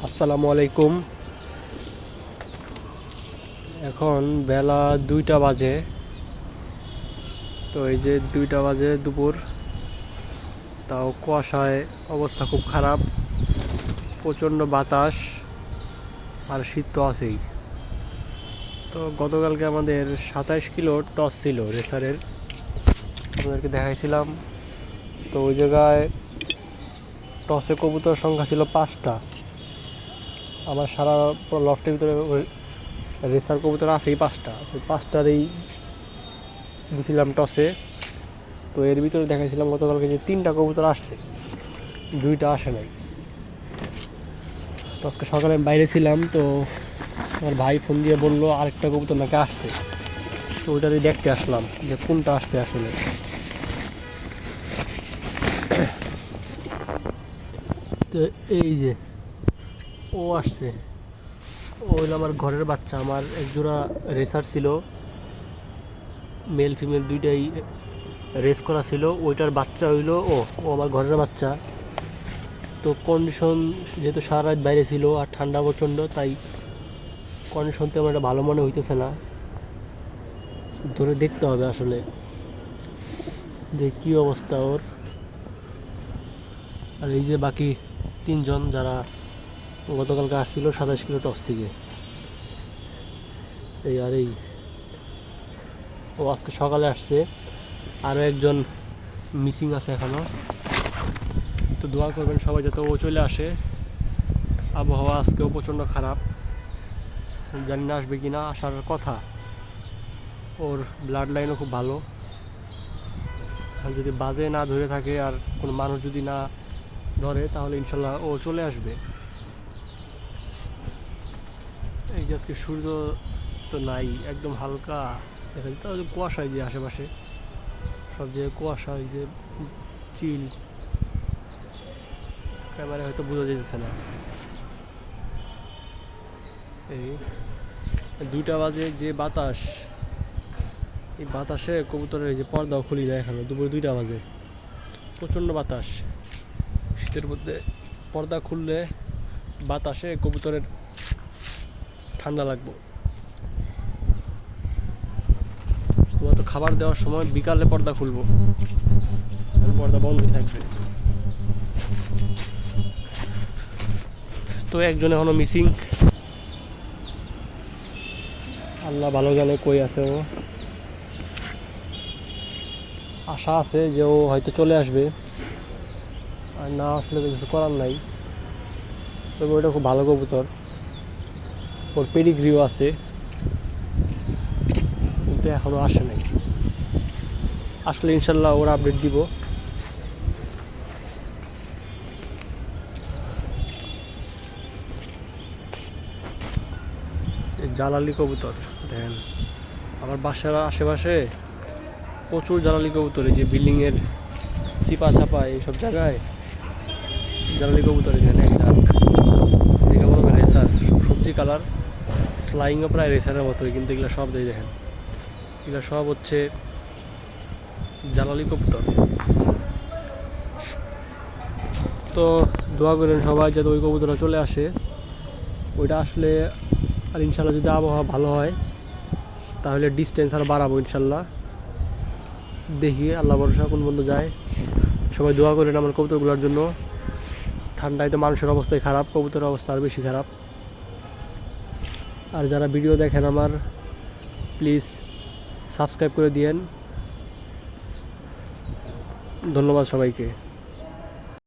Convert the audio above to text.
আসসালামু আলাইকুম। এখন বেলা 2টা বাজে। তো এই যে 2টা বাজে দুপুর, তাও কুয়াশায় অবস্থা খুব খারাপ, প্রচণ্ড বাতাস আর শীত তো আছেই। তো গতকালকে আমাদের 27 কিলো টস ছিল রেসারের, আপনাদেরকে দেখাইছিলাম। তো ওই জায়গায় টসে কবুতর সংখ্যা ছিল 5টা। আমার সারা লফটের ভিতরে রেসার কবুতর আছেই 5টা, ওই 5টারই দিছিলাম টসে। তো এর ভিতরে দেখাইছিলাম গতকালকে যে 3টা কবুতর আসছে, 2টা আসে নাই। তো আজকে সকালে আমি বাইরে ছিলাম, তো আমার ভাই ফোন দিয়ে বললো আরেকটা কবুতর নাকি আসছে। তো ওইটারই দেখতে আসলাম যে কোনটা আসছে আসলে। তো এই যে ও আসছে, ও হইলো আমার ঘরের বাচ্চা। আমার একজোড়া রেসার ছিল, মেল ফিমেল দুইটাই রেস করা ছিল, ওইটার বাচ্চা হইলো ও ও আমার ঘরের বাচ্চা। তো কন্ডিশন যেহেতু সারা রাত বাইরে ছিল আর ঠান্ডা প্রচণ্ড, তাই কন্ডিশন তেমন একটা ভালো মনে হইতেছে না। ধরে দেখতে হবে আসলে যে কী অবস্থা ওর। আর এই যে বাকি 3জন যারা গতকালকে আসছিল 27 কিলো টস থেকে, এই ও আজকে সকালে আসছে। আরও একজন মিসিং আছে এখনও। তো দোয়া করবেন সবাই যাতে ও চলে আসে। আবহাওয়া আজকেও প্রচণ্ড খারাপ, জানি না আসবে কি না, আসার কথা। ওর ব্লাড লাইনও খুব ভালো, আর যদি বাজে না ধরে থাকে আর কোনো মানুষ যদি না ধরে তাহলে ইনশাল্লাহ ও চলে আসবে। এই যে আজকে সূর্য তো নাই, একদম হালকা দেখা যায়, তাহলে কুয়াশায় যে আশেপাশে সব জায়গায় কুয়াশা, এই যে চিল, ক্যামেরা হয়তো বোঝা যেতেছে না। এই 2টা বাজে যে বাতাস, এই বাতাসে কবুতরের এই যে পর্দাও খুলি না এখনো, দুপুরে 2টা বাজে, প্রচণ্ড বাতাস। শীতের মধ্যে পর্দা খুললে বাতাসে কবুতরের ঠান্ডা লাগবে। শুধুমাত্র খাবার দেওয়ার সময় বিকালে পর্দা খুলবো, পর্দা বন্ধই থাকবে। তো একজন এখনো মিসিং, আল্লাহ ভালো জানে কই আছে ও। আশা আছে যে ও হয়তো চলে আসবে, আর না আসলে তো কিছু করার নাই। তবে ওটা খুব ভালো কবুতর, ওর পেডিগ্রিও আছে, কিন্তু এখনও আসে নাই। আসলে ইনশাল্লাহ ওর আপডেট দিব। জালালি কবুতর দেখেন, আমার বাসার আশেপাশে প্রচুর জালালি কবুতর, এই যে বিল্ডিংয়ের চিপা চাপা এইসব জায়গায় জালালি কবুতর। এখানে একটা দেখে মনে হয় রেসার, সবজি কালার, ফ্লাইংও প্রায় রেসারের মতোই, কিন্তু এগুলো সব দেখেন, এগুলো সব হচ্ছে জালালি কবুতর। তো দোয়া করেন সবাই যাতে ওই কবুতরটা চলে আসে। ওইটা আসলে আর ইনশাল্লাহ যদি আবহাওয়া ভালো হয় তাহলে ডিস্টেন্স আর বাড়াবো ইনশাল্লাহ। দেখি আল্লাহ ভরসা কোন পর্যন্ত যায়। সবাই দোয়া করেন আমার কবুতরগুলোর জন্য। ঠান্ডায় তো মানুষের অবস্থাই খারাপ, কবুতরের অবস্থা আর বেশি খারাপ। আর যারা ভিডিও দেখেন আমার, প্লিজ সাবস্ক্রাইব করে দিয়েন। ধন্যবাদ সবাইকে।